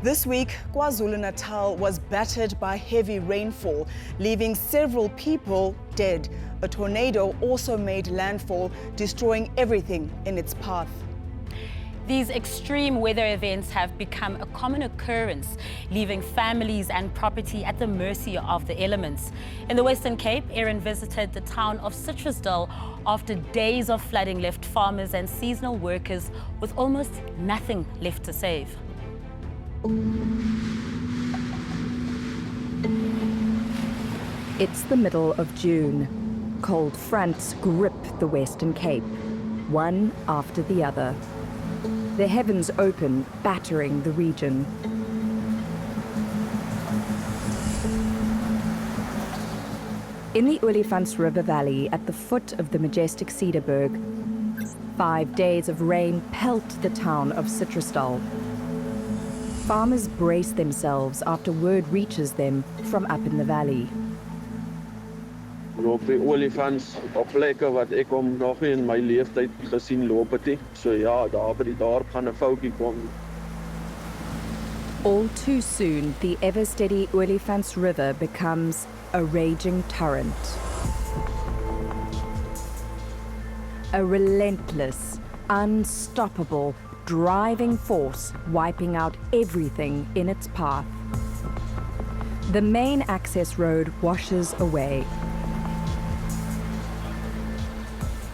This week, KwaZulu-Natal was battered by heavy rainfall, leaving several people dead. A tornado also made landfall, destroying everything in its path. These extreme weather events have become a common occurrence, leaving families and property at the mercy of the elements. In the Western Cape, Aaron visited the town of Citrusdal after days of flooding left farmers and seasonal workers with almost nothing left to save. It's the middle of June. Cold fronts grip the Western Cape, one after the other. The heavens open, battering the region. In the Olifants River Valley, at the foot of the majestic Cedarburg, 5 days of rain pelt the town of Citrusdal. Farmers brace themselves after word reaches them from up in the valley. Op die olifants op plekke wat ek hom nog nie in my leeftyd gesien loop het nie. So ja, daar by die dorp gaan 'n foutjie kom. All too soon, the ever-steady Olifants River becomes a raging torrent. A relentless, unstoppable, driving force wiping out everything in its path. The main access road washes away.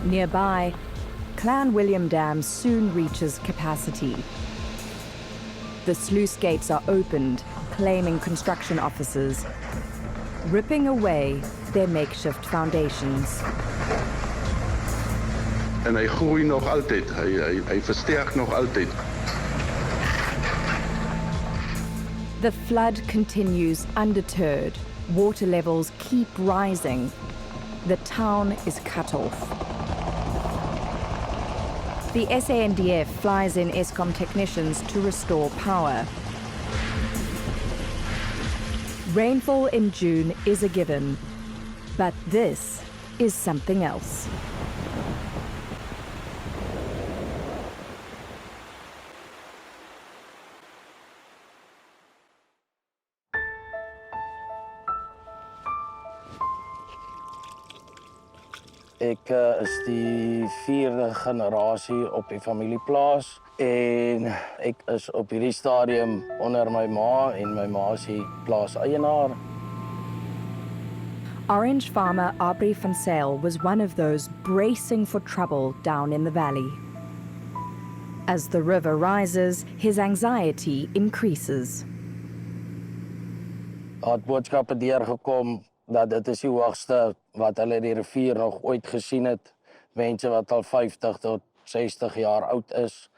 Nearby, Clan William Dam soon reaches capacity. The sluice gates are opened, claiming construction officers, ripping away their makeshift foundations. En hy groei nog altyd, hy versterk nog altyd. The flood continues undeterred. Water levels keep rising. The town is cut off. The SANDF flies in Eskom technicians to restore power. Rainfall in June is a given, but this is something else. Ek is die 4de generasie op die familieplaas en ek is op hierdie stadium onder my ma en my ma is die plaaseienaar. Orange farmer Aubrey van Sail was one of those bracing for trouble down in the valley. As the river rises, his anxiety increases. Daar het boodskappe deurgekom dat dit is die hoogste wat hulle die rivier nog ooit gesien het. Mense wat al 50 tot 60 jaar oud is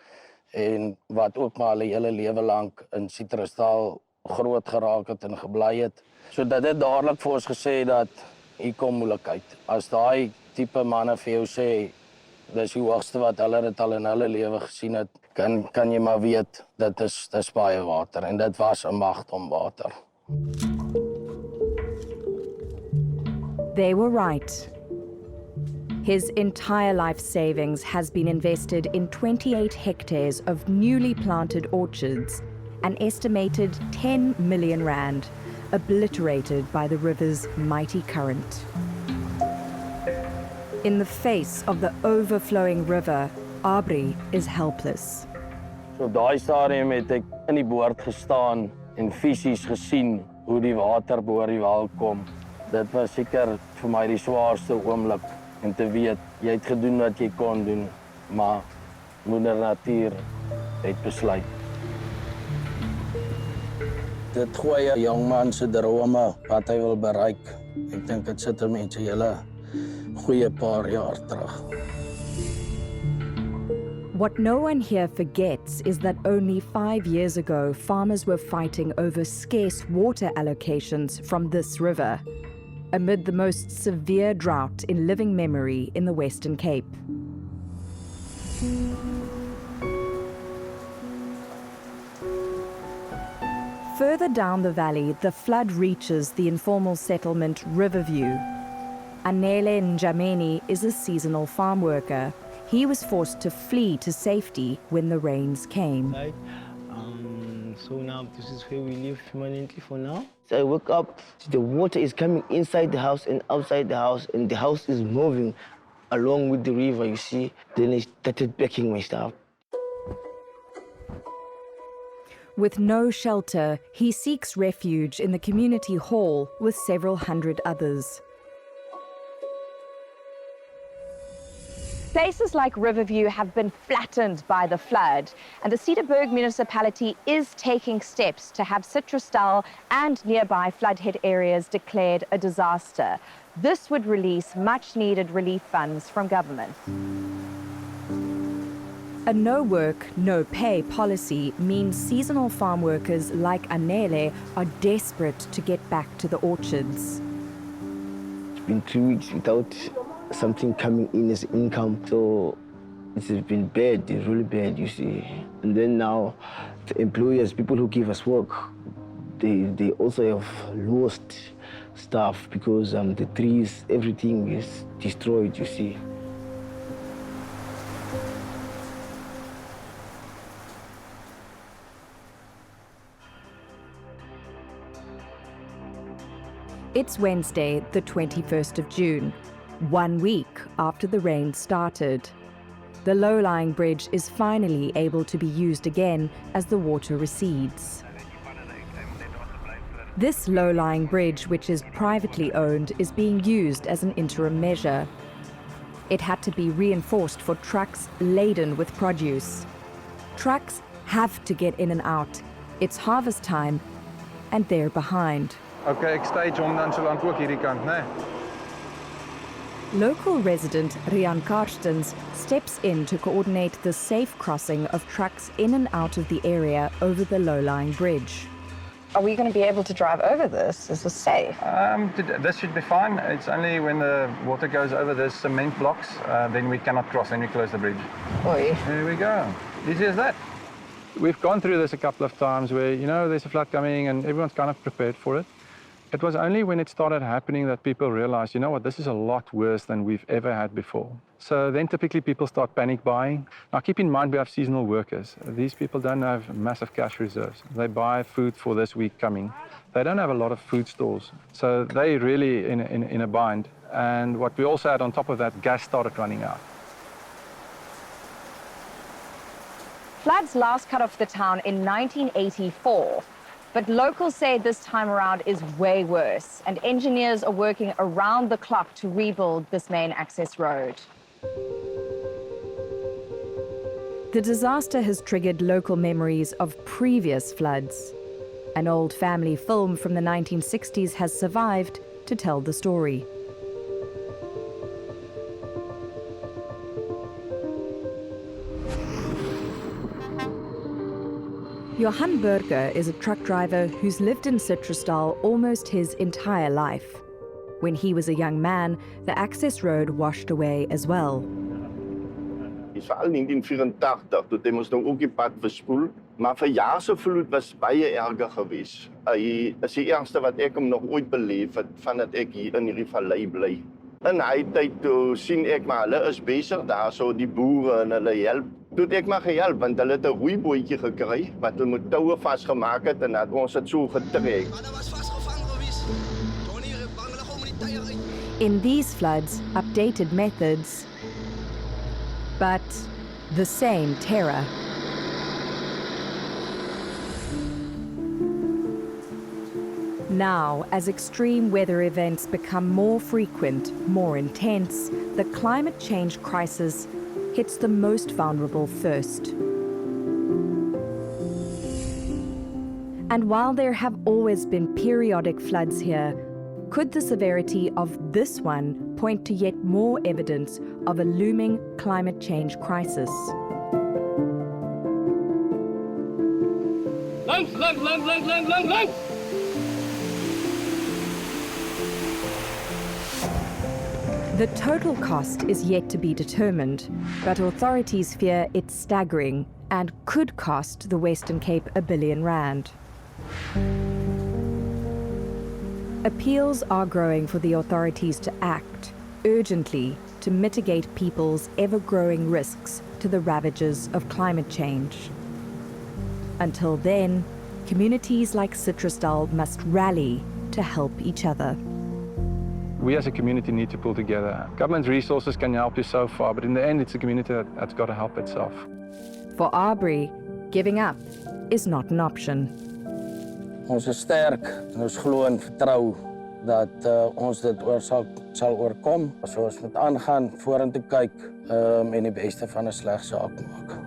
en wat ook maar hulle hele lewe lank in Citrusdal groot geraak het en gebly het. So dit het dadelik vir ons gesê dat hier kom moeilikheid. As daai tipe manne vir jou sê dis die hoogste wat hulle dit al in hulle lewe gesien het, kan jy maar weet dit is baie water en dit was 'n magdom water. They were right. His entire life savings has been invested in 28 hectares of newly planted orchards, an estimated 10 million rand, obliterated by the river's mighty current. In the face of the overflowing river, Aubrey is helpless. So daai stadium het ek in die boord gestaan en fisies gesien hoe die water bo die wal kom. Dit was seker vir my die swaarste oomblik en te weet jy het gedoen wat jy kon doen, maar moeder natuur het besluit. Dit gooi 'n jong man se drome wat hy wil bereik. Ek dink dit sit hom iets 'n hele goeie paar jaar terug. What no one here forgets is that only 5 years ago, farmers were fighting over scarce water allocations from this river, amid the most severe drought in living memory in the Western Cape. Further down the valley, the flood reaches the informal settlement Riverview. Anele Njameni is a seasonal farm worker. He was forced to flee to safety when the rains came. So now this is where we live permanently for now. So I woke up, the water is coming inside the house and outside the house, and the house is moving along with the river, you see. Then I started packing my stuff. With no shelter, he seeks refuge in the community hall with several hundred others. Places like Riverview have been flattened by the flood, and the Cedarburg municipality is taking steps to have Citrusdal and nearby floodhead areas declared a disaster. This would release much-needed relief funds from government. A no-work, no-pay policy means seasonal farm workers like Anele are desperate to get back to the orchards. It's been 2 weeks without something coming in as income, so it's been bad, it's really bad, you see. And then now, the employers, people who give us work, they also have lost stuff because the trees, everything is destroyed, you see. It's Wednesday, the 21st of June, 1 week after the rain started. The low-lying bridge is finally able to be used again as the water recedes. This low-lying bridge, which is privately owned, is being used as an interim measure. It had to be reinforced for trucks laden with produce. Trucks have to get in and out. It's harvest time, and they're behind. Okay, ek stage hom dan so lank ook hierdie kant, né? Local resident Rian Karstens steps in to coordinate the safe crossing of trucks in and out of the area over the low-lying bridge. Are we going to be able to drive over this? Is this safe? This should be fine. It's only when the water goes over the cement blocks, then we cannot cross, then we close the bridge. Oy. There we go. Easy as that. We've gone through this a couple of times where, you know, there's a flood coming and everyone's kind of prepared for it. It was only when it started happening that people realized, you know what, this is a lot worse than we've ever had before. So then typically people start panic buying. Now keep in mind we have seasonal workers. These people don't have massive cash reserves. They buy food for this week coming. They don't have a lot of food stores. So they really in a bind. And what we also had on top of that, gas started running out. Floods last cut off the town in 1984. But locals say this time around is way worse, and engineers are working around the clock to rebuild this main access road. The disaster has triggered local memories of previous floods. An old family film from the 1960s has survived to tell the story. Johan Burger is a truck driver who's lived in Citrusdal almost his entire life. When he was a young man, the access road washed away as well. Dis veral 1984 toe het ons nou ook die pad verspoel, maar vir jaar se vloed was baie erger geweest. Hy is die ergste wat ek hom nog ooit beleef het vandat ek hier in hierdie vallei bly. In hy tyd toe sien ek maar hulle is besig daarso die boere en hulle help. Toe ek maar gehelp want hulle het 'n roeibootjie gekry wat hulle met toue vasgemaak het en dat ons dit so getrek. In these floods, updated methods, but the same terror. Now, as extreme weather events become more frequent, more intense, the climate change crisis hits the most vulnerable first. And while there have always been periodic floods here, could the severity of this one point to yet more evidence of a looming climate change crisis? The total cost is yet to be determined, but authorities fear it's staggering and could cost the Western Cape R1 billion. Appeals are growing for the authorities to act urgently to mitigate people's ever-growing risks to the ravages of climate change. Until then, communities like Citrusdal must rally to help each other. We as a community need to pull together. Government resources can help you so far, but in the end, it's the community that's got to help itself. For Aubrey, giving up is not an option. Ons is sterk en ons glo en vertrou dat ons dit sal oorkom. So ons moet aangaan, vorentoe kyk en die beste van 'n sleg saak maak.